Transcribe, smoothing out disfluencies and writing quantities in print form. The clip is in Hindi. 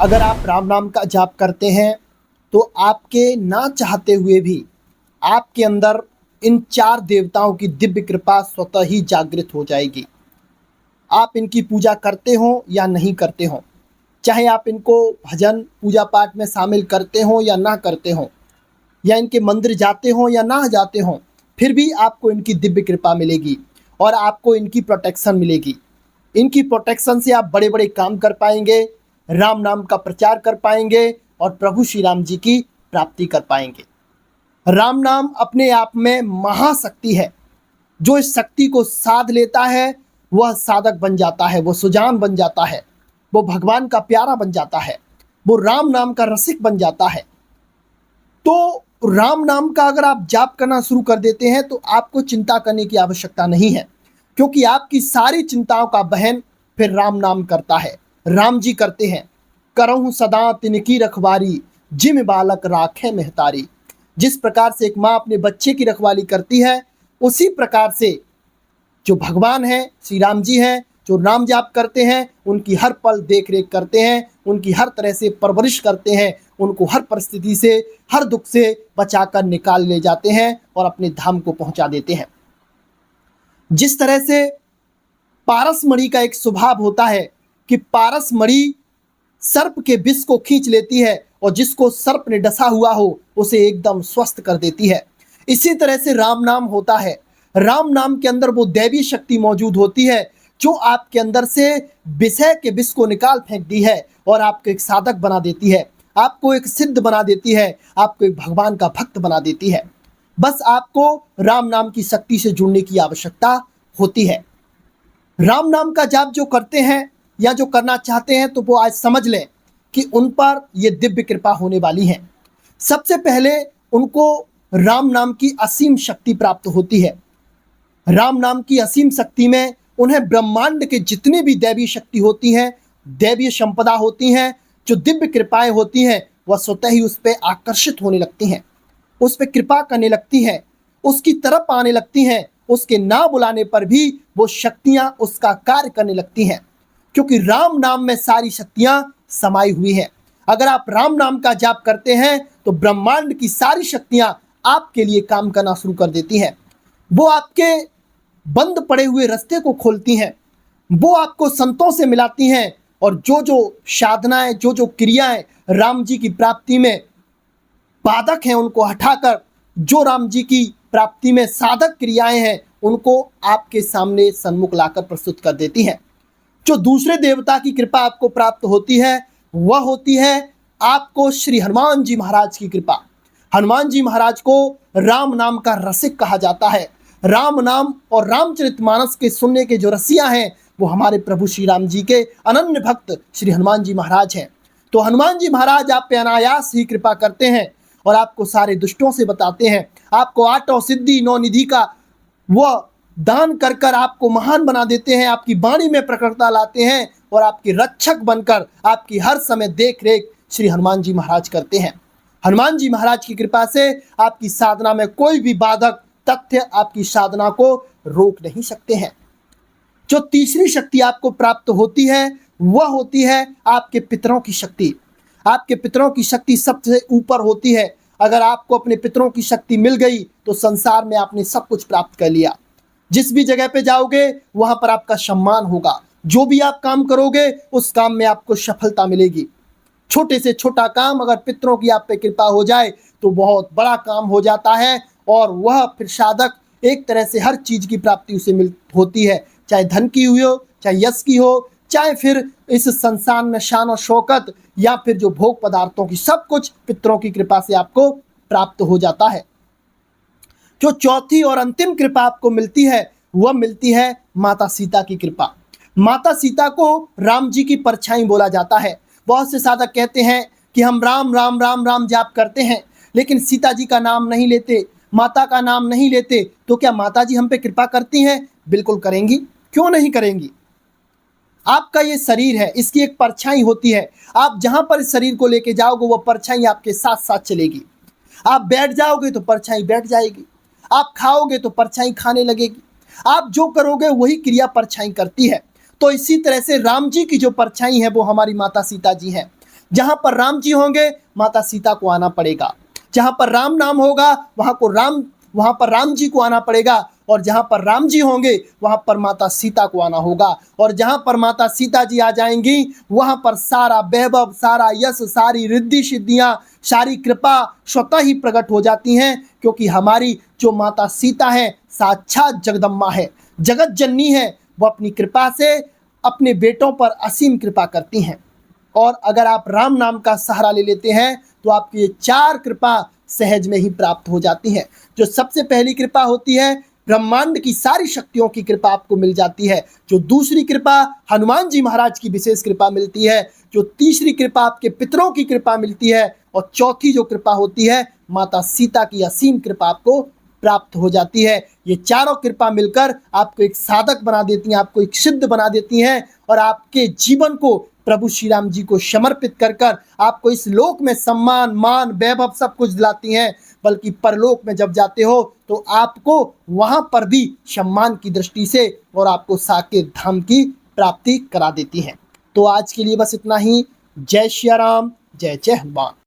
अगर आप राम नाम का जाप करते हैं तो आपके ना चाहते हुए भी आपके अंदर इन चार देवताओं की दिव्य कृपा स्वतः ही जागृत हो जाएगी। आप इनकी पूजा करते हो या नहीं करते हो, चाहे आप इनको भजन पूजा पाठ में शामिल करते हो या ना करते हो, या इनके मंदिर जाते हो या ना जाते हो, फिर भी आपको इनकी दिव्य कृपा मिलेगी और आपको इनकी प्रोटेक्शन मिलेगी। इनकी प्रोटेक्शन से आप बड़े बड़े काम कर पाएंगे, राम नाम का प्रचार कर पाएंगे और प्रभु श्री राम जी की प्राप्ति कर पाएंगे। राम नाम अपने आप में महाशक्ति है। जो इस शक्ति को साध लेता है वह साधक बन जाता है, वो सुजान बन जाता है, वो भगवान का प्यारा बन जाता है, वो राम नाम का रसिक बन जाता है। तो राम नाम का अगर आप जाप करना शुरू कर देते हैं तो आपको चिंता करने की आवश्यकता नहीं है, क्योंकि आपकी सारी चिंताओं का वहन फिर राम नाम करता है। राम जी करते हैं, करहूँ सदा तिनकी रखवारी, जिम बालक राखे महतारी। जिस प्रकार से एक माँ अपने बच्चे की रखवाली करती है, उसी प्रकार से जो भगवान है श्री राम जी हैं, जो नाम जाप करते हैं, उनकी हर पल देख रेख करते हैं, उनकी हर तरह से परवरिश करते हैं, उनको हर परिस्थिति से, हर दुख से बचाकर निकाल ले जाते हैं और अपने धाम को पहुंचा देते हैं। जिस तरह से पारस मणि का एक स्वभाव होता है कि पारस मणि सर्प के विष को खींच लेती है और जिसको सर्प ने डसा हुआ हो उसे एकदम स्वस्थ कर देती है, इसी तरह से राम नाम होता है। राम नाम के अंदर वो दैवी शक्ति मौजूद होती है जो आपके अंदर से विषय के विष को निकाल फेंक दी है और आपको एक साधक बना देती है, आपको एक सिद्ध बना देती है, आपको एक भगवान का भक्त बना देती है। बस आपको राम नाम की शक्ति से जुड़ने की आवश्यकता होती है। राम नाम का जाप जो करते हैं या जो करना चाहते हैं तो वो आज समझ लें कि उन पर ये दिव्य कृपा होने वाली है। सबसे पहले उनको राम नाम की असीम शक्ति प्राप्त होती है। राम नाम की असीम शक्ति में उन्हें ब्रह्मांड के जितने भी दैवीय शक्ति होती हैं, दैवीय संपदा होती हैं, जो दिव्य कृपाएं होती हैं, वह स्वतः ही उस पर आकर्षित होने लगती हैं, उस पर कृपा करने लगती हैं, उसकी तरफ आने लगती हैं। उसके ना बुलाने पर भी वो शक्तियां उसका कार्य करने लगती हैं, क्योंकि राम नाम में सारी शक्तियां समाई हुई हैं। अगर आप राम नाम का जाप करते हैं तो ब्रह्मांड की सारी शक्तियां आपके लिए काम करना शुरू कर देती हैं। वो आपके बंद पड़े हुए रास्ते को खोलती हैं, वो आपको संतों से मिलाती हैं और जो जो साधनाएं, जो जो क्रियाएं राम जी की प्राप्ति में बाधक हैं उनको हटाकर जो राम जी की प्राप्ति में साधक क्रियाएं हैं उनको आपके सामने सन्मुख लाकर प्रस्तुत कर देती हैं। जो दूसरे देवता की कृपा आपको प्राप्त होती है वह होती है आपको श्री हनुमान जी महाराज की कृपा। हनुमान जी महाराज को राम नाम का रसिक कहा जाता है। राम नाम और रामचरितमानस के सुनने के जो रसिया हैं वो हमारे प्रभु श्री राम जी के अनन्य भक्त श्री हनुमान जी महाराज हैं। तो हनुमान जी महाराज आप पे अनायास ही कृपा करते हैं और आपको सारे दुष्टों से बताते हैं, आपको आठों सिद्धि नौ निधि का वह दान कर कर आपको महान बना देते हैं, आपकी वाणी में प्रकटता लाते हैं और आपके रक्षक बनकर आपकी हर समय देख रेख श्री हनुमान जी महाराज करते हैं। हनुमान जी महाराज की कृपा से आपकी साधना में कोई भी बाधक तथ्य आपकी साधना को रोक नहीं सकते हैं। जो तीसरी शक्ति आपको प्राप्त होती है वह होती है आपके पितरों की शक्ति। आपके पितरों की शक्ति सबसे ऊपर होती है। अगर आपको अपने पितरों की शक्ति मिल गई तो संसार में आपने सब कुछ प्राप्त कर लिया। जिस भी जगह पे जाओगे वहां पर आपका सम्मान होगा, जो भी आप काम करोगे उस काम में आपको सफलता मिलेगी। छोटे से छोटा काम अगर पितरों की आप पे कृपा हो जाए तो बहुत बड़ा काम हो जाता है और वह फिर साधक एक तरह से हर चीज की प्राप्ति उसे होती है, चाहे धन की हुई हो, चाहे यश की हो, चाहे फिर इस संसार में शान और शौकत या फिर जो भोग पदार्थों की, सब कुछ पितरों की कृपा से आपको प्राप्त हो जाता है। जो चौथी और अंतिम कृपा आपको मिलती है वह मिलती है माता सीता की कृपा। माता सीता को राम जी की परछाई बोला जाता है। बहुत से साधक कहते हैं कि हम राम राम राम राम जाप करते हैं लेकिन सीता जी का नाम नहीं लेते, माता का नाम नहीं लेते, तो क्या माता जी हम पे कृपा करती हैं? बिल्कुल करेंगी, क्यों नहीं करेंगी। आपका ये शरीर है, इसकी एक परछाई होती है। आप जहां पर इस शरीर को लेके जाओगे वो परछाई आपके साथ साथ चलेगी। आप बैठ जाओगे तो परछाई बैठ जाएगी, आप खाओगे तो परछाई खाने लगेगी, आप जो करोगे वही क्रिया परछाई करती है। तो इसी तरह से राम जी की जो परछाई है वो हमारी माता सीता जी हैं। जहां पर राम जी होंगे माता सीता को आना पड़ेगा, जहां पर राम नाम होगा वहां पर राम जी को आना पड़ेगा, और जहां पर राम जी होंगे वहां पर माता सीता को आना होगा। और जहां पर माता सीता जी आ जाएंगी वहां पर सारा वैभव, सारा यश, सारी रिद्धि सिद्धियां, सारी कृपा स्वतः ही प्रकट हो जाती हैं, क्योंकि हमारी जो माता सीता है साक्षात जगदम्बा है, जगत जननी है। वो अपनी कृपा से अपने बेटों पर असीम कृपा करती हैं। और अगर आप राम नाम का सहारा ले लेते हैं तो आपकी ये 4 कृपा सहज में ही प्राप्त हो जाती है। जो सबसे पहली कृपा होती है, ब्रह्मांड की सारी शक्तियों की कृपा आपको मिल जाती है। जो दूसरी कृपा, हनुमान जी महाराज की विशेष कृपा मिलती है। जो तीसरी कृपा, आपके पितरों की कृपा मिलती है। और चौथी जो कृपा होती है, माता सीता की असीम कृपा आपको प्राप्त हो जाती है। ये चारों कृपा मिलकर आपको एक साधक बना देती हैं, आपको एक सिद्ध बना देती हैं, और आपके जीवन को प्रभु श्री राम जी को समर्पित कर कर आपको इस लोक में सम्मान, मान, वैभव सब कुछ दिलाती हैं। बल्कि परलोक में जब जाते हो तो आपको वहां पर भी सम्मान की दृष्टि से और आपको साकेत धाम की प्राप्ति करा देती हैं। तो आज के लिए बस इतना ही। जय श्री राम, जय जय हनुमान।